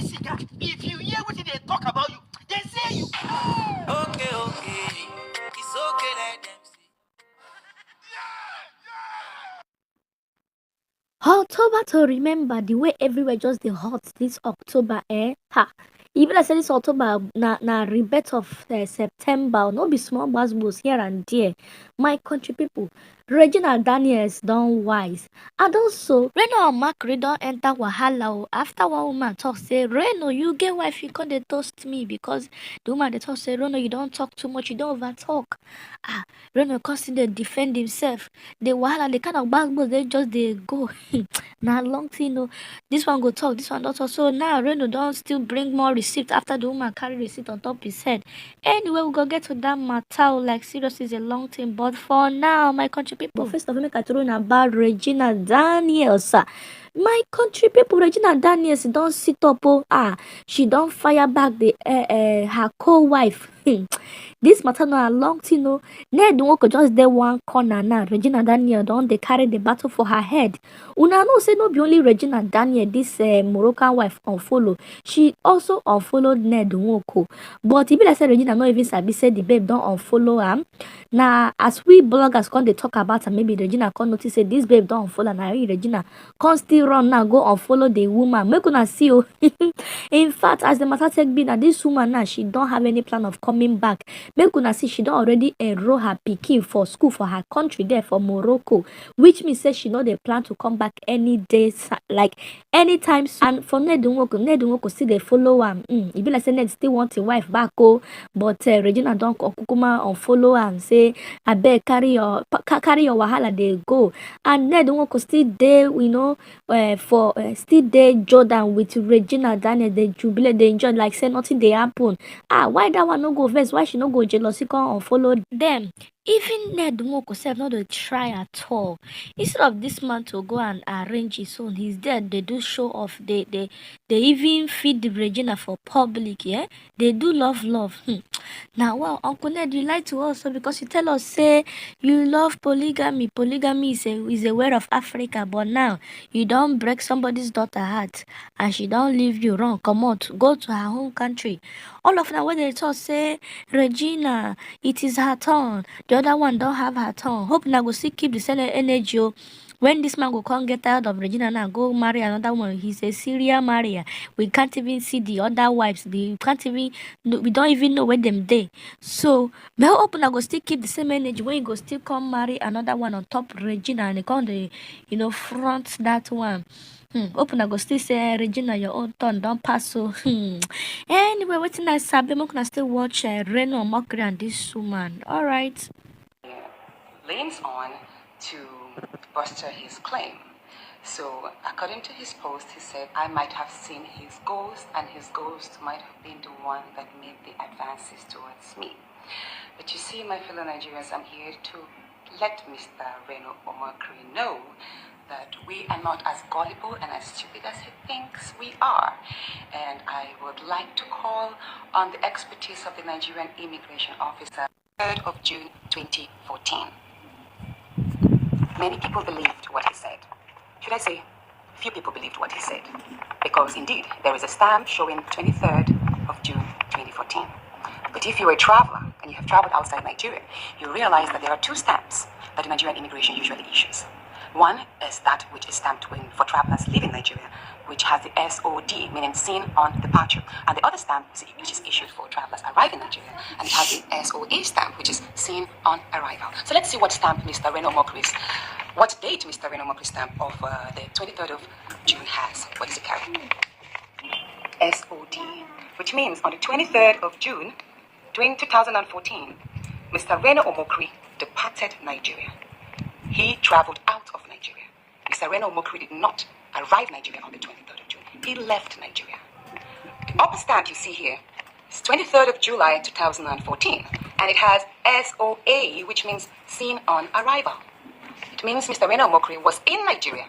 see that. If you hear what they talk about you, they say you. Okay, it's okay, let them see. October to remember the way everywhere just the hot this October, eh? Ha! Even I said this October na rebirth of September. No be small buzzwords here and there. My country people, Regina Daniels don wise, and also Reno and Omokiri don enter wahala after one woman talk say Reno you get wife you come dey toast me because the woman dey talk say Reno you don talk too much you don over talk. Reno come still dey defend himself. The wahala the kind of buzzwords they just dey go. Na long thing o. This one go talk, this one don talk. So now Reno don still bring more receipt after the woman carry receipt on top his head. Anyway, we go get to that matter. Like seriously, it's a long thing. But for now, my country people, first of all, make I tell you about Regina Daniels. My country people, Regina Daniels don sit up. She don fire back the her co-wife. This matter na a long thing o. Ned Nwoko just dey one corner now. Regina Daniel don dey carry the battle for her head. Una know say no be only Regina Daniel this Moroccan wife unfollow. She also unfollowed Ned Nwoko. But e be like say Regina no even sabi say the babe don unfollow am. Na as we bloggers come dey talk about am, maybe Regina come notice say this babe don unfollow am. Na Regina come still run now go unfollow the woman. Make una see o. In fact, as the matter take be, na this woman now she don't have any plan of coming back. Make una see she don already enroll her pikin for school for her country there for Morocco, which means say she no dey plan to come back any day like anytime soon. And for Ned Nwoko still dey follow am. E be like say Ned still want a wife back but Regina don kukuma unfollow am say abeg carry your wahala dey go. And Ned Nwoko still dey still dey Jordan with Regina Daniel dey jubilate dey enjoy like say nothing dey happen. Why that one no go vex? Why she no go jealousy come unfollow them? Even Ned Nwoko sef no dey try at all. Instead of this man to go and arrange his own, he's there. They do show off. They even feed the Regina for public. Yeah, they do love. Now, well, Uncle Ned, you lie to us because you tell us say you love polygamy. Polygamy is a way of Africa, but now you don't break somebody's daughter heart and she don't leave you wrong. Come out, go to her home country. All of now when they talk say Regina, it is her turn. The other one don't have her turn. Hope now go still keep the same energy. When this man go come get tired of Regina now go marry another one, he's a serial marrier. We can't even see the other wives. We don't even know where them they. So me hope now go still keep the same energy when you go still come marry another one on top Regina and they come the front that one. Open I go still say Regina your own turn don't pass so anyway waiting I sabi make una still watch Reno Omokiri and this woman. Alright. Leans on to bolster his claim. So according to his post, he said, I might have seen his ghost and his ghost might have been the one that made the advances towards me. But you see, my fellow Nigerians, I'm here to let Mr. Reno Omokiri know that we are not as gullible and as stupid as he thinks we are. And I would like to call on the expertise of the Nigerian Immigration Officer, 3rd of June 2014. Many people believed what he said. Should I say, few people believed what he said. Because indeed, there is a stamp showing 23rd of June 2014. But if you're a traveler and you have traveled outside Nigeria, you realize that there are two stamps that the Nigerian immigration usually issues. One is that which is stamped for travelers leaving Nigeria, which has the SOD, meaning seen on departure. And the other stamp, which is issued for travelers arriving in Nigeria, and it has the SOA stamp, which is seen on arrival. So let's see what stamp Mr. Reno Omokiri's, what date Mr. Reno Omokiri's stamp of the 23rd of June has. What does it carry? SOD, which means on the 23rd of June, 2014, Mr. Reno Omokiri departed Nigeria. He traveled out of Nigeria. Mr. Reno Omokiri did not arrive in Nigeria on the 23rd of June. He left Nigeria. The upper stamp you see here is 23rd of July 2014, and it has SOA, which means seen on arrival. It means Mr. Reno Omokiri was in Nigeria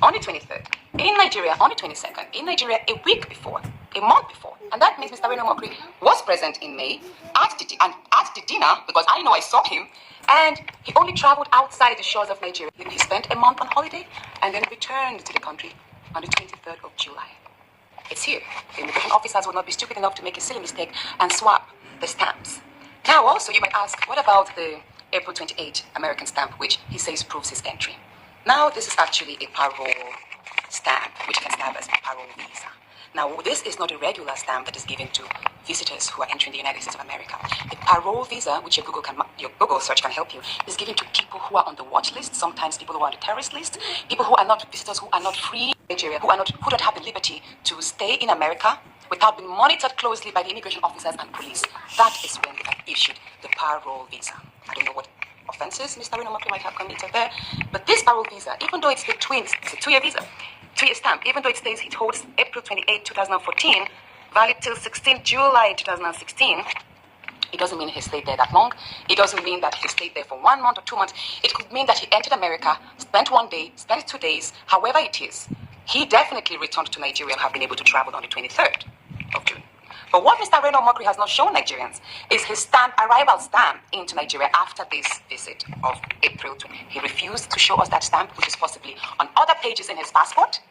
on the 23rd, in Nigeria on the 22nd, in Nigeria a week before, a month before. And that means Mr. Reno Omokiri was present in May at the dinner, because I know I saw him, and he only traveled outside the shores of Nigeria. He spent a month on holiday and then returned to the country on the 23rd of July. It's here. The immigration officers will not be stupid enough to make a silly mistake and swap the stamps. Now also you might ask, what about the April 28 American stamp, which he says proves his entry? Now this is actually a parole stamp, which can stamp as a parole visa. Now this is not a regular stamp that is given to visitors who are entering the United States of America. The parole visa, which your Google search can help you, is given to people who are on the watch list, sometimes people who are on the terrorist list, people who are not visitors, who are not free in Nigeria, who don't have the liberty to stay in America without being monitored closely by the immigration officers and police. That is when they have issued the parole visa. I don't know what offenses Mr. Reno might have committed there, but this parole visa, even though it's a 2-year visa, 2-year stamp, even though it states it holds April 28, 2014, valid till 16 July 2016, it doesn't mean he stayed there that long. It doesn't mean that he stayed there for 1 month or 2 months. It could mean that he entered America, spent 1 day, spent 2 days, however it is. He definitely returned to Nigeria and have been able to travel on the 23rd of June. But what Mr. Reno Omokiri has not shown Nigerians is his arrival stamp into Nigeria after this visit of April 20. He refused to show us that stamp, which is possibly on other pages in his passport,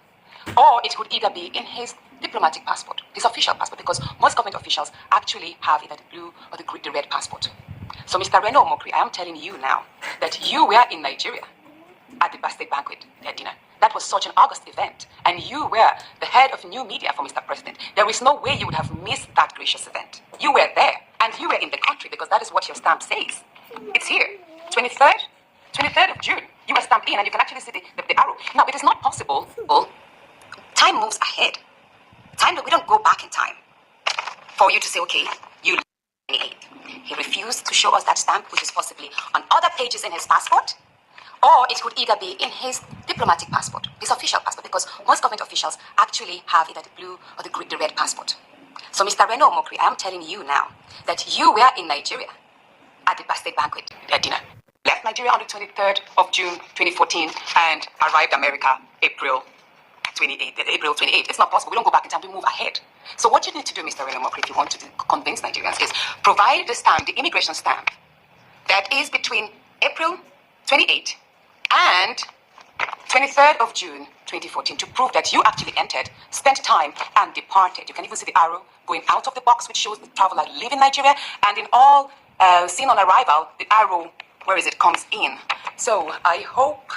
or it could either be in his diplomatic passport, his official passport, because most government officials actually have either the blue or the red passport. So Mr. Reno Omokiri, I am telling you now that you were in Nigeria at the birthday banquet dinner. That was such an August event, and you were the head of new media for Mr. President. There is no way you would have missed that gracious event. You were there, and you were in the country, because that is what your stamp says. It's here, 23rd of June. You were stamped in, and you can actually see the arrow. Now, it is not possible. Time moves ahead. We don't go back in time for you to say, okay, you 28. He refused to show us that stamp, which is possibly on other pages in his passport, or it could either be in his diplomatic passport, his official passport, because most government officials actually have either the blue or the red passport. So Mr. Reno Omokiri, I am telling you now that you were in Nigeria at the birthday banquet dinner. Left Nigeria on the 23rd of June 2014 and arrived America April 28. It's not possible. We don't go back in time. We move ahead. So what you need to do, Mr. Reno Omokiri, if you want to convince Nigerians, is provide the stamp, the immigration stamp, that is between April 28 and 23rd of June 2014 to prove that you actually entered, spent time, and departed. You can even see the arrow going out of the box, which shows the traveler leaving Nigeria, and in all seen on arrival, the arrow, comes in. So I hope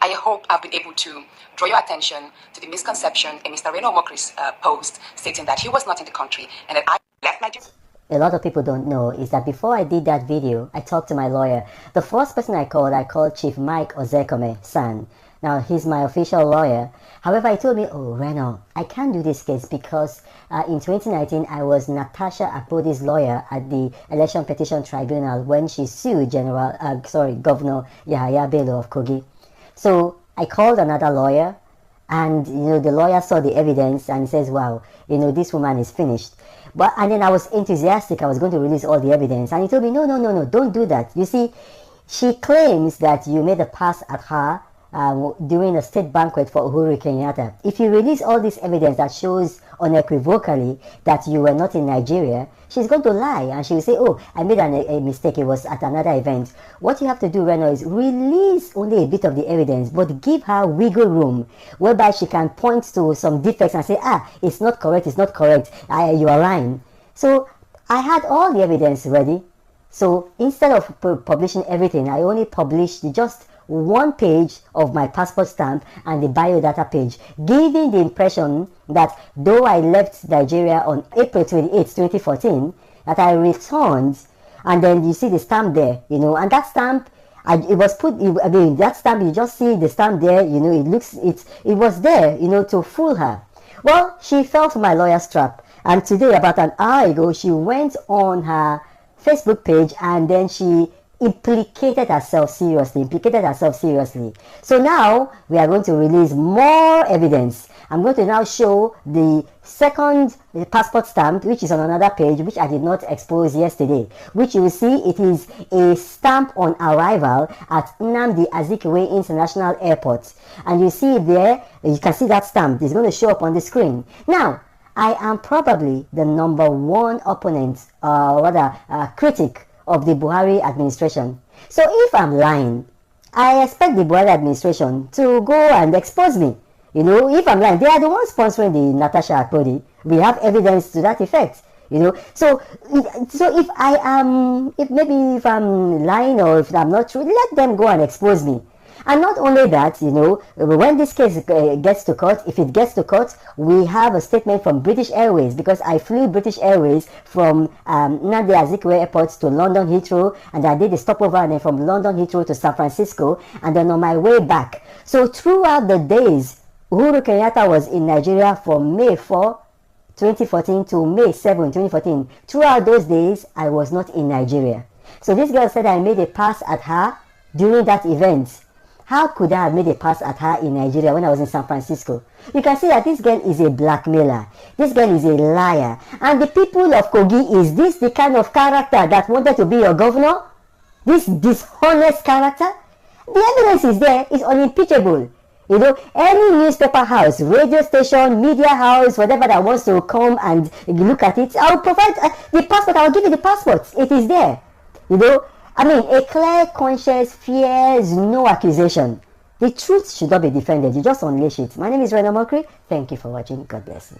I've been able to draw your attention to the misconception in Mr. Reno Omokiri's post stating that he was not in the country and that I left Nigeria. A lot of people don't know is that before I did that video, I talked to my lawyer. The first person I called Chief Mike Ozekome-san. Now, he's my official lawyer. However, he told me, oh, Reno, I can't do this case because in 2019, I was Natasha Akpodi's lawyer at the Election Petition Tribunal when she sued Governor Yahaya Bello of Kogi. So I called another lawyer, and the lawyer saw the evidence and says, wow, this woman is finished. And then I was enthusiastic. I was going to release all the evidence. And he told me, no, don't do that. You see, she claims that you made a pass at her during a state banquet for Uhuru Kenyatta. If you release all this evidence that shows unequivocally that you were not in Nigeria, she's going to lie and she will say, oh, I made a mistake, it was at another event. What you have to do, Reno, is release only a bit of the evidence, but give her wiggle room whereby she can point to some defects and say, it's not correct, you are lying. So I had all the evidence ready. So instead of publishing everything, I only published just one page of my passport stamp and the biodata page, giving the impression that though I left Nigeria on April 28, 2014, that I returned, and then you see the stamp there, and that stamp, that stamp, you just see the stamp there, it was there, to fool her. Well, she fell for my lawyer's trap, and today, about an hour ago, she went on her Facebook page and then she implicated herself seriously. So now we are going to release more evidence. I'm going to now show the second passport stamp, which is on another page, which I did not expose yesterday, which you will see it is a stamp on arrival at Nnamdi Azikiwe International Airport. And you see there, you can see that stamp. It's going to show up on the screen. Now, I am probably the #1 opponent, critic of the Buhari administration. So if I'm lying, I expect the Buhari administration to go and expose me. You know, if I'm lying, they are the ones sponsoring the Natasha Akpodi. We have evidence to that effect. You know, so if I am, if I'm lying or if I'm not true, let them go and expose me. And not only that, you know, when this case gets to court, if it gets to court, we have a statement from British Airways, because I flew British Airways from Nnamdi Azikiwe Airport to London Heathrow, and I did a stopover, and then from London Heathrow to San Francisco, and then on my way back. So throughout the days, Uhuru Kenyatta was in Nigeria from May 4, 2014 to May 7, 2014. Throughout those days, I was not in Nigeria. So this girl said I made a pass at her during that event. How could I have made a pass at her in Nigeria when I was in San Francisco? You can see that this girl is a blackmailer. This girl is a liar. And the people of Kogi, is this the kind of character that wanted to be your governor? This dishonest character? The evidence is there, it's unimpeachable. You know, any newspaper house, radio station, media house, whatever that wants to come and look at it, I'll provide the passport, I'll give you the passport. It is there. You know, I mean, a clear conscience fears no accusation. The truth should not be defended. You just unleash it. My name is Reno Omokiri. Thank you for watching. God bless you.